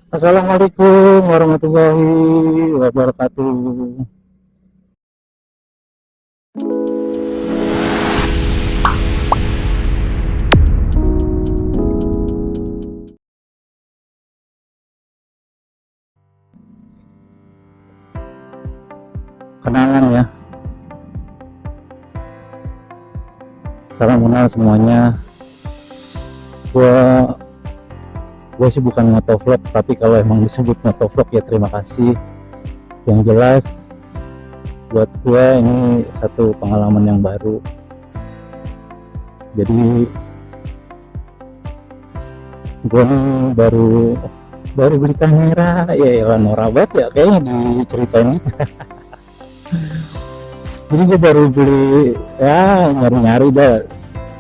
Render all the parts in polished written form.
Assalamualaikum warahmatullahi wabarakatuh. Kenalan ya, salam kenal semuanya. Gua gue sih bukan motovlog, tapi kalau emang disebut motovlog ya terima kasih. Yang jelas buat gue ini satu pengalaman yang baru. Jadi gue baru baru beli kamera, ya norak banget ya kayaknya diceritain. Jadi gue baru beli, ya nyari-nyari dah.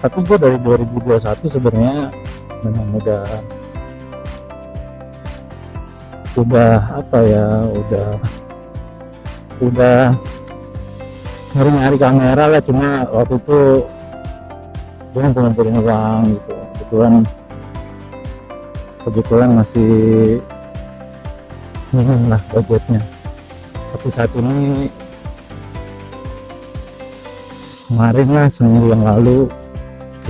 Tapi gue dari 2021 sebenarnya memang udah apa ya, udah nyari-nyari kamera lah, cuma waktu itu gue belum punya uang gitu. Kebetulan masih minim lah budgetnya. Tapi saat ini, kemarin lah, seminggu yang lalu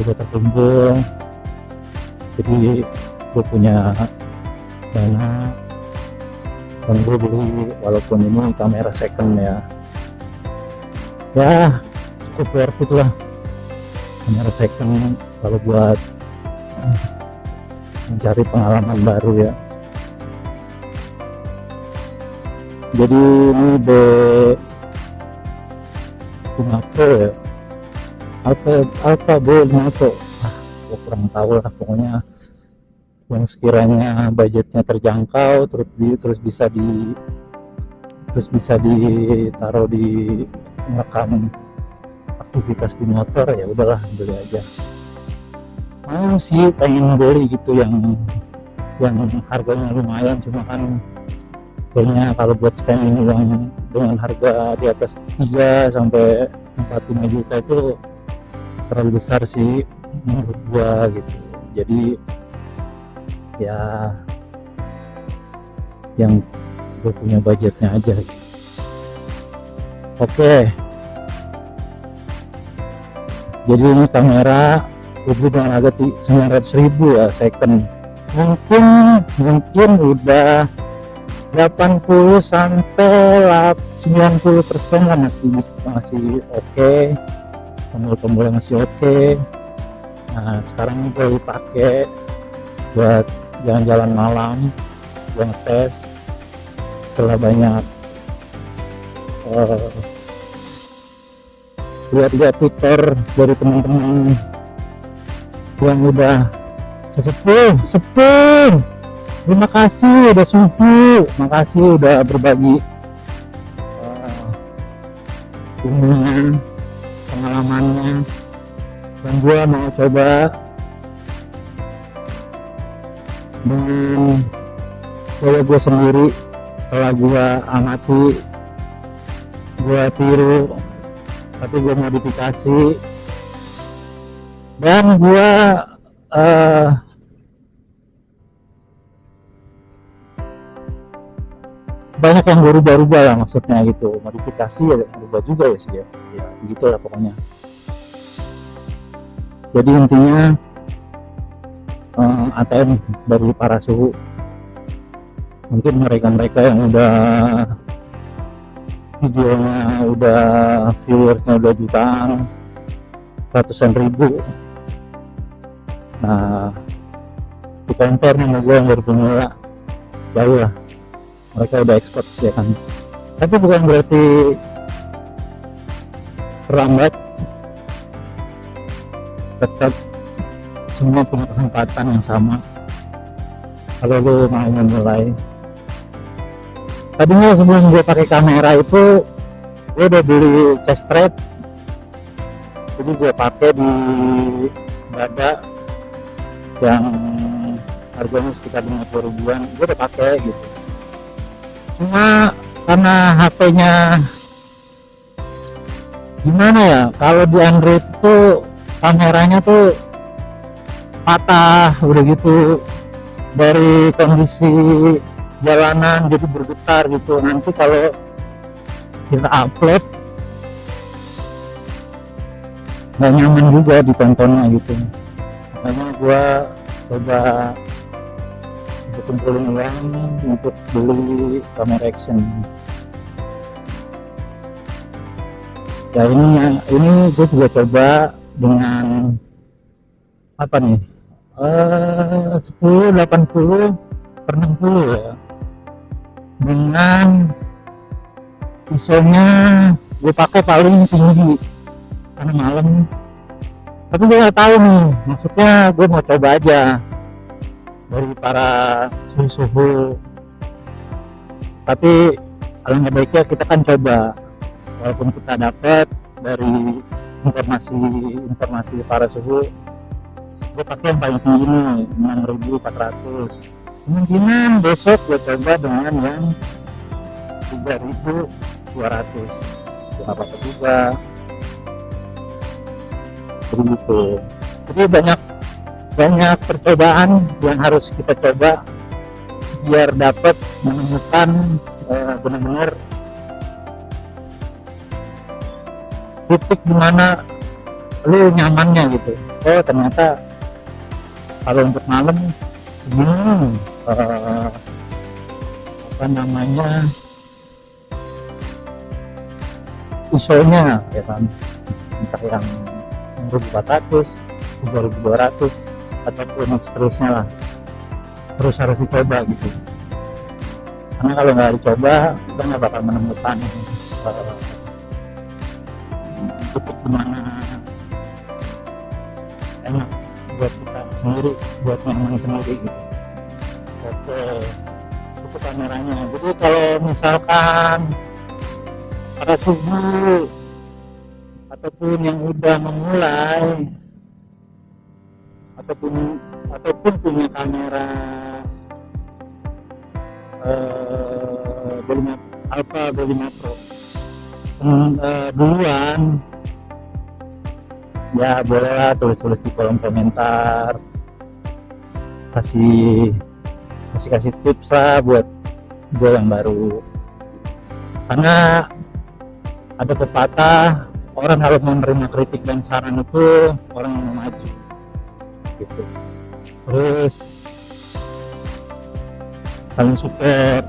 udah terkumpul, jadi gue punya dana dan gue beli, walaupun ini kamera second ya cukup worth it lah. Kamera second kalau buat mencari pengalaman baru ya. Jadi ini Bungato ya, Alpha Bungato, gue kurang tahu lah, pokoknya yang sekiranya budgetnya terjangkau, terus bisa ditaruh di merekam aktivitas di motor, ya udahlah beli aja. Mau sih pengen beli gitu yang harganya lumayan, cuma kan kayaknya kalau buat spending uang dengan harga di atas 3 sampai 4-5 juta itu terlalu besar sih menurut gua gitu. Jadi ya yang gue punya budgetnya aja gitu. Oke, jadi ini kamera gue beli dengan harga 900.000 ya second. Mungkin udah 80 sampai 90% lah, masih oke. Tombol-tombolnya masih oke. Nah sekarang ini gue pakai buat jalan-jalan malam, gue ngetes setelah banyak lihat tutor dari teman-teman yang udah sesepuh. Terima kasih udah suhu, makasih udah berbagi ilmunya, pengalamannya, dan gue mau coba dengan gaya gue sendiri. Setelah gue amati, gue tiru, tapi gue modifikasi, dan gue banyak yang gue rubah-rubah lah, maksudnya gitu. Modifikasi ya rubah juga ya sih ya begitu lah pokoknya. Jadi intinya ATM dari para suhu, mungkin mereka yang udah videonya, udah viewersnya udah jutaan, ratusan ribu, nah di compare sama gue yang baru pemula, jauh lah, mereka udah expert ya kan. Tapi bukan berarti terlambat, tetap semua punya kesempatan yang sama kalau lo mau memulai. Tadinya sebelum gue pakai kamera itu, gue udah beli chest strap, jadi gue pakai di dada yang harganya sekitar 50 ribuan, gue udah pakai gitu. Cuma karena HP-nya gimana ya, kalau di Android itu kameranya tuh patah udah gitu, dari kondisi jalanan jadi bergetar gitu. Nanti kalau kita upload nggak nyaman juga ditontonnya gitu. Makanya gua coba untuk kumpulin uang untuk beli kamera action. Ya ini gue juga coba dengan apa nih, 1080/60 ya, dengan ISO-nya gue pakai paling tinggi karena malam. Tapi gue nggak tahu nih, maksudnya gue mau coba aja dari para suhu-suhu. Tapi alangkah baiknya kita kan coba, walaupun kita dapat dari informasi para suhu. Gue pakai yang paling tinggi nih, 6400. Kemungkinan besok gue coba dengan yang 3200. Gak apa-apa juga. Begitu. Jadi banyak percobaan yang harus kita coba biar dapat menemukan benar-benar titik dimana lu nyamannya gitu. Oh ternyata kalau untuk malam segini apa namanya ISO-nya ya kan, entah yang 1400, 2200 ataupun seterusnya lah, terus harus dicoba gitu. Karena kalau nggak dicoba kita nggak bakal menemukan titik dimana enak buat kita sendiri, buat nyaman sendiri gitu. Oke, itu kameranya. Jadi kalau misalkan para suhu ataupun yang udah memulai ataupun punya kamera Alpha B5 Pro duluan, ya bolehlah tulis di kolom komentar, kasih tips lah buat gue yang baru. Karena ada pepatah, orang harus menerima kritik dan saran itu orang yang mau maju gitu. Terus saling support,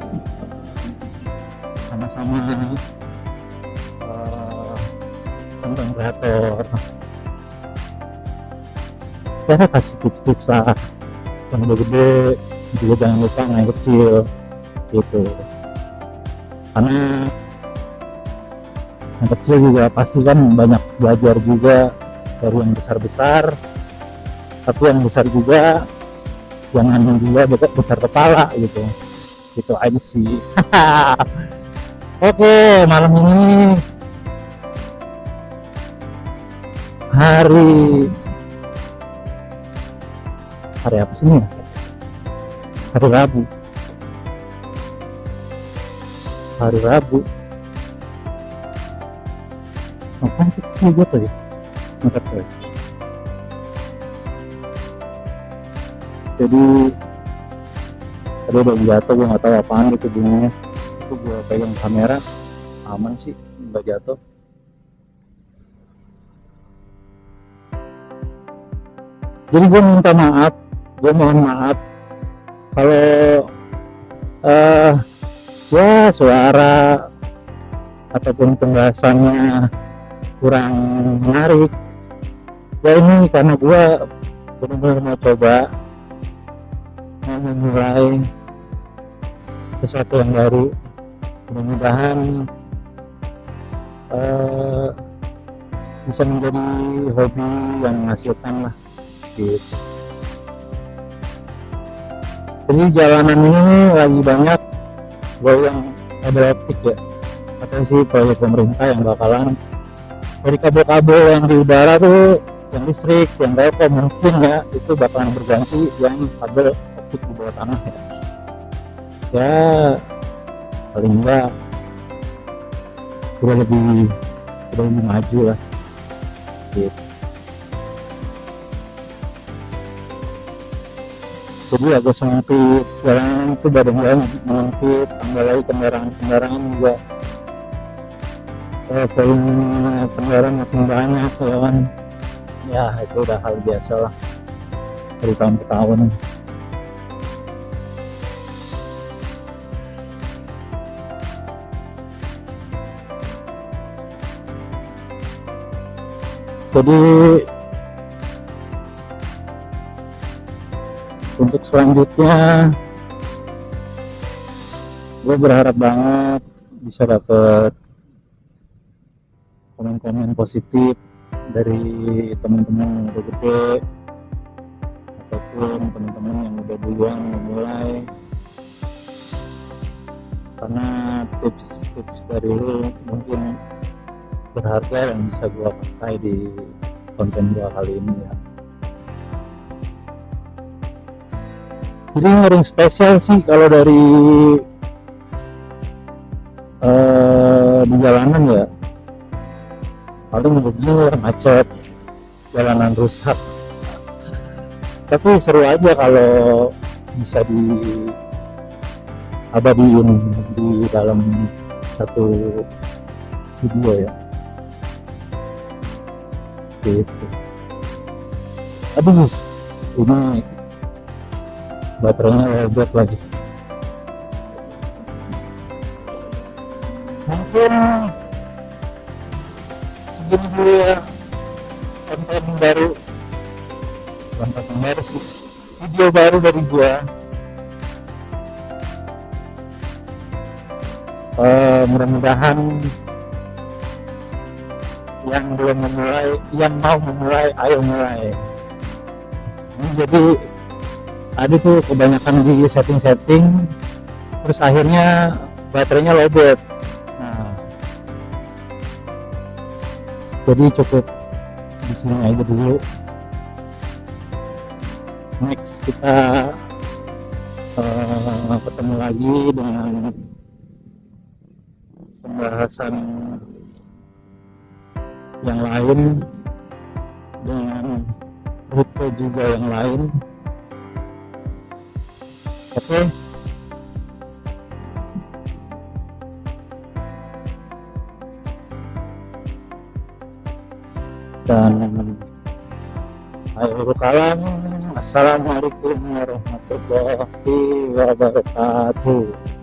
sama-sama konten kreator. Ya kasih tips-tips lah, yang udah gede juga jangan lupa yang kecil gitu. Karena yang kecil juga pasti kan banyak belajar juga dari yang besar-besar, tapi yang besar juga jangan juga besar kepala gitu aja sih. Oke, malam ini hari apa sih nih? Hari Rabu. Apa sih gitu ya? Jadi tadi udah jatuh, gue nggak tahu apaan gitu bunganya. Itu gue pegang kamera aman sih, nggak jatuh. Jadi gue mohon maaf kalau ya suara ataupun pembahasannya kurang menarik. Ya ini karena gue benar-benar mau coba memulai sesuatu yang baru. Mudah-mudahan bisa menjadi hobi yang menghasilkan lah gitu. Jadi jalanan ini lagi banyak goyang kabel optik ya, katanya sih proyek pemerintah yang bakalan dari kabel-kabel yang di udara tuh, yang listrik, yang telkom mungkin ya, itu bakalan berganti yang kabel optik di bawah tanah ya paling enggak udah lebih maju lah gitu. jadi agak sempit jalan itu, badan jalan sempit, tambah lagi kendaraan juga volume kendaraan makin banyak ya kan. Ya itu udah hal biasa lah dari tahun ke tahun. Jadi untuk selanjutnya gue berharap banget bisa dapet komen-komen positif dari teman-teman yang udah gede ataupun teman-teman yang udah duluan memulai, karena tips-tips dari lu mungkin berharga yang bisa gua pakai di konten gua kali ini ya. Jadi ngering spesial sih kalau dari di jalanan ya, paling begini macet, jalanan rusak, tapi seru aja kalau bisa diabadiin di dalam satu video ya gitu. Aduh, ini baterainya lewat lagi. Mungkin segini dulu ya konten baru, konten baru sih, video baru dari gua. Mudah-mudahan yang belum memulai, yang mau memulai, ayo mulai. Jadi tadi tuh kebanyakan di setting terus akhirnya baterainya lowbat. Nah, jadi cukup di sini aja dulu. Next kita ketemu lagi dengan pembahasan yang lain, dengan rute juga yang lain. Oke. Dan akhirul kalam, assalamualaikum warahmatullahi wabarakatuh.